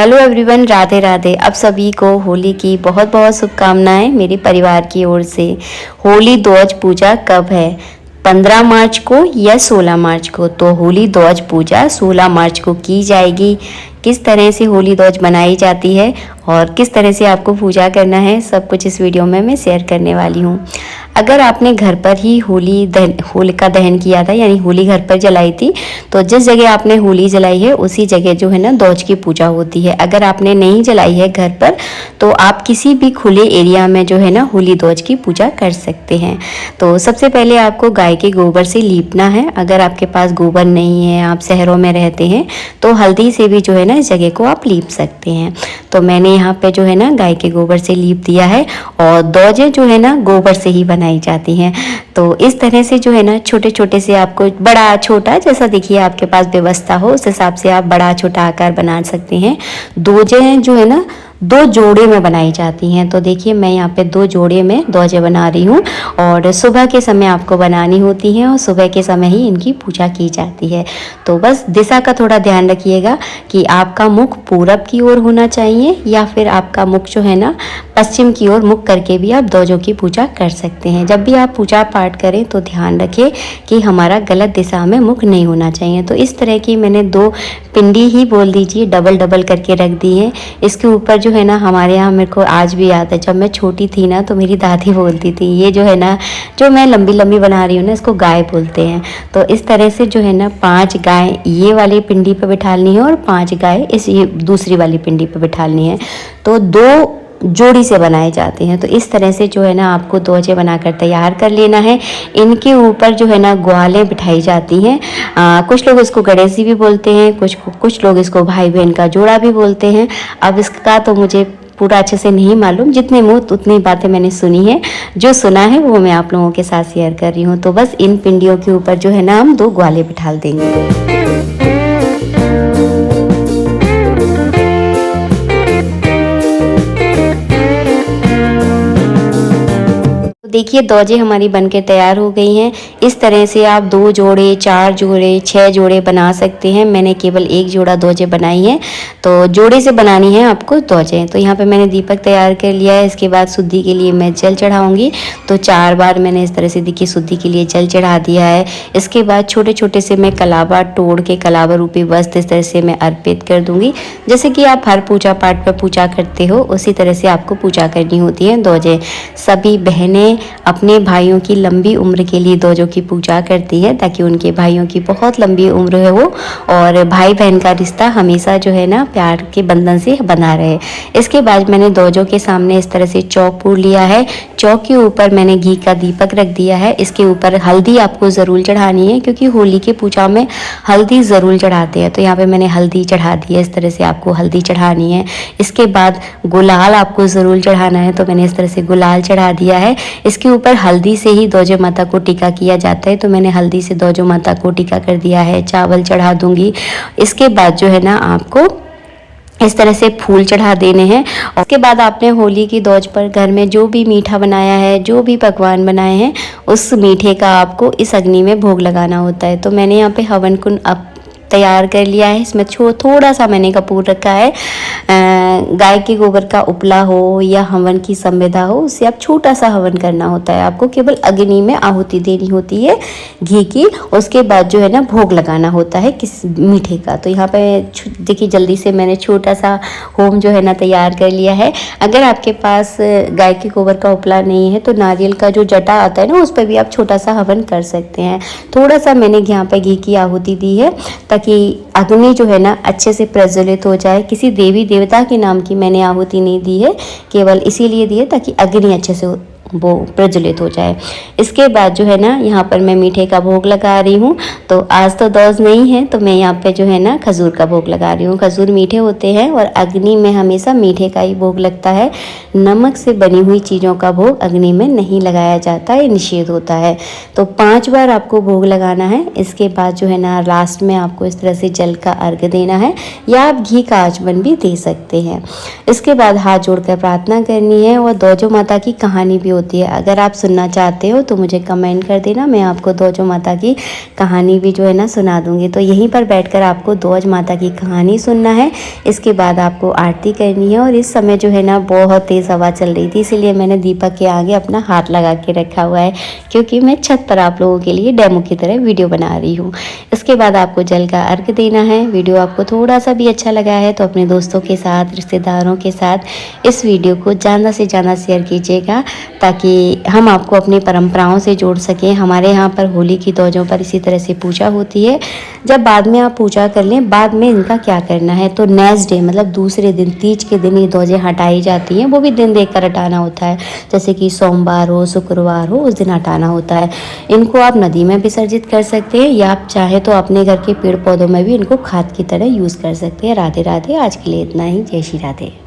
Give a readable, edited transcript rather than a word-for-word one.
Hello everyone, Radhe Radhe. आप सभी को होली की बहुत बहुत शुभकामनाएं मेरे परिवार की ओर से। होली ध्वज पूजा कब है? 15 मार्च को या 16 मार्च को? तो होली ध्वज पूजा 16 मार्च को की जाएगी। किस तरह से होली ध्वज बनाई जाती है और किस तरह से आपको पूजा करना है, सब कुछ इस वीडियो में मैं शेयर करने वाली हूँ। अगर आपने घर पर ही होलिका दहन किया था, यानी होली घर पर जलाई थी, तो जिस जगह आपने होली जलाई है उसी जगह जो है ना ध्वज की पूजा होती है। अगर आपने नहीं जलाई है घर पर, तो आप किसी भी खुले एरिया में जो है ना होली ध्वज की पूजा कर सकते हैं। तो सबसे पहले आपको गाय के गोबर से लीपना है। अगर आपके पास गोबर नहीं है, आप शहरों में रहते हैं, तो हल्दी से भी जो है ना इस जगह को आप लीप सकते हैं। तो मैंने यहाँ पे जो है ना गाय के गोबर से लीप दिया है। और ध्वजें जो है ना गोबर से ही बनाई जाती हैं। तो इस तरह से जो है ना छोटे छोटे से, आपको बड़ा छोटा जैसा देखिए आपके पास व्यवस्था हो उस हिसाब से आप बड़ा छोटा आकार बना सकते हैं। ध्वजें जो है ना 2 जोड़े में बनाई जाती हैं। तो देखिए मैं यहाँ पे 2 जोड़े में ध्वजें बना रही हूँ। और सुबह के समय आपको बनानी होती हैं और सुबह के समय ही इनकी पूजा की जाती है। तो बस दिशा का थोड़ा ध्यान रखिएगा कि आपका मुख पूरब की ओर होना चाहिए, या फिर आपका मुख जो है ना पश्चिम की ओर मुख करके भी आप ध्वजों की पूजा कर सकते हैं। जब भी आप पूजा पाठ करें तो ध्यान रखें कि हमारा गलत दिशा में मुख नहीं होना चाहिए। तो इस तरह की मैंने 2 पिंडी ही बोल दीजिए डबल डबल करके रख दी है। इसके ऊपर जो है ना हमारे यहाँ, मेरे को आज भी याद है जब मैं छोटी थी ना, तो मेरी दादी बोलती थी, ये जो है ना जो मैं लंबी लंबी बना रही हूँ ना, इसको गाय बोलते हैं। तो इस तरह से जो है ना 5 गाय ये वाली पिंडी पे बिठालनी है और 5 गाय इस ये दूसरी वाली पिंडी पे बिठालनी है। तो 2 जोड़ी से बनाए जाते हैं। तो इस तरह से जो है ना आपको ध्वजें बनाकर तैयार कर लेना है। इनके ऊपर जो है ना ग्वालें बिठाई जाती हैं। कुछ लोग इसको गणेश जी भी बोलते हैं, कुछ लोग इसको भाई बहन का जोड़ा भी बोलते हैं। अब इसका तो मुझे पूरा अच्छे से नहीं मालूम, जितने मुँह उतनी बातें मैंने सुनी है। जो सुना है वो मैं आप लोगों के साथ शेयर कर रही हूँ। तो बस इन पिंडियों के ऊपर जो है ना हम 2 ग्वाले बिठाल देंगे। देखिए ध्वजें हमारी बनकर तैयार हो गई हैं। इस तरह से आप 2 जोड़े, 4 जोड़े, 6 जोड़े बना सकते हैं। मैंने केवल 1 जोड़ा ध्वजें बनाई है। तो जोड़े से बनानी है आपको ध्वजें। तो यहाँ पे मैंने दीपक तैयार कर लिया है। इसके बाद शुद्धि के लिए मैं जल चढ़ाऊंगी। तो 4 बार मैंने इस तरह से देखिए शुद्धि के लिए जल चढ़ा दिया है। इसके बाद छोटे छोटे से मैं कलावा तोड़ के कलावा रूपी वस्त्र इस तरह से मैं अर्पित कर दूंगी। जैसे कि आप हर पूजा पाठ पर पूजा करते हो उसी तरह से आपको पूजा करनी होती है। ध्वजें सभी बहनें अपने भाइयों की लंबी उम्र के लिए ध्वजों की पूजा करती है, ताकि उनके भाइयों की बहुत लंबी उम्र है वो, और भाई बहन का रिश्ता हमेशा जो है ना प्यार के बंधन से बना रहे। इसके बाद मैंने ध्वजों के सामने इस तरह से चौक पूर लिया है। चौक के ऊपर मैंने घी का दीपक रख दिया है। इसके ऊपर हल्दी आपको ज़रूर चढ़ानी है, क्योंकि होली की पूजा में हल्दी ज़रूर चढ़ाते हैं। तो यहाँ पे मैंने हल्दी चढ़ा दी है। इस तरह से आपको हल्दी चढ़ानी है। इसके बाद गुलाल आपको ज़रूर चढ़ाना है। तो मैंने इस तरह से गुलाल चढ़ा दिया है। इसके ऊपर हल्दी से ही ध्वज माता को टीका किया जाता है। तो मैंने हल्दी से ध्वज माता को टीका कर दिया है। चावल चढ़ा दूंगी। इसके बाद जो है ना आपको इस तरह से फूल चढ़ा देने हैं। और उसके बाद आपने होली की ध्वज पर घर में जो भी मीठा बनाया है, जो भी पकवान बनाए हैं, उस मीठे का आपको इस अग्नि में भोग लगाना होता है। तो मैंने यहाँ पे हवन कुंड अब तैयार कर लिया है। इसमें थोड़ा सा मैंने कपूर रखा है। गाय के गोबर का उपला हो या हवन की संविदा हो, उससे आप छोटा सा हवन करना होता है। आपको केवल अग्नि में आहुति देनी होती है घी की। उसके बाद जो है ना भोग लगाना होता है किस मीठे का। तो यहाँ पे देखिए जल्दी से मैंने छोटा सा होम जो है ना तैयार कर लिया है। अगर आपके पास गाय के गोबर का उपला नहीं है तो नारियल का जो जटा आता है ना, उस पर भी आप छोटा सा हवन कर सकते हैं। थोड़ा सा मैंने यहाँ पे घी की आहुति दी है, कि अग्नि जो है ना अच्छे से प्रज्वलित हो जाए। किसी देवी देवता के नाम की मैंने आहुति नहीं दी है, केवल इसीलिए दी है ताकि अग्नि अच्छे से वो प्रज्वलित हो जाए। इसके बाद जो है ना यहाँ पर मैं मीठे का भोग लगा रही हूँ। तो आज तो ध्वज नहीं है, तो मैं यहाँ पे जो है ना खजूर का भोग लगा रही हूँ। खजूर मीठे होते हैं और अग्नि में हमेशा मीठे का ही भोग लगता है। नमक से बनी हुई चीज़ों का भोग अग्नि में नहीं लगाया जाता है, निषेध होता है। तो 5 बार आपको भोग लगाना है। इसके बाद जो है ना लास्ट में आपको इस तरह से जल का अर्घ देना है, या आप घी का आचमन भी दे सकते हैं। इसके बाद हाथ जोड़कर प्रार्थना करनी है। और ध्वजों माता की कहानी भी होती है। अगर आप सुनना चाहते हो तो मुझे कमेंट कर देना, मैं आपको दोजो माता की कहानी भी जो है ना सुना दूँगी। तो यहीं पर बैठकर आपको दोज माता की कहानी सुनना है, इसके बाद आपको आरती करनी है। और इस समय जो है ना बहुत तेज़ हवा चल रही थी, इसीलिए मैंने दीपक के आगे अपना हाथ लगा के रखा हुआ है, क्योंकि मैं छत पर आप लोगों के लिए डेमो की तरह वीडियो बना रही हूँ। इसके बाद आपको जल का अर्घ देना है। वीडियो आपको थोड़ा सा भी अच्छा लगा है तो अपने दोस्तों के साथ, रिश्तेदारों के साथ इस वीडियो को ज़्यादा से ज़्यादा शेयर कीजिएगा, ताकि हम आपको अपनी परंपराओं से जोड़ सकें। हमारे यहाँ पर होली की दोजों पर इसी तरह से पूजा होती है। जब बाद में आप पूजा कर लें, बाद में इनका क्या करना है, तो नेक्स्ट डे मतलब दूसरे दिन, तीज के दिन ये दोजें हटाई जाती हैं। वो भी दिन देख कर हटाना होता है, जैसे कि सोमवार हो, शुक्रवार हो, उस दिन हटाना होता है। इनको आप नदी में विसर्जित कर सकते हैं, या आप चाहे तो अपने घर के पेड़ पौधों में भी इनको खाद की तरह यूज़ कर सकते हैं। राधे राधे। आज के लिए इतना ही। जय श्री राधे।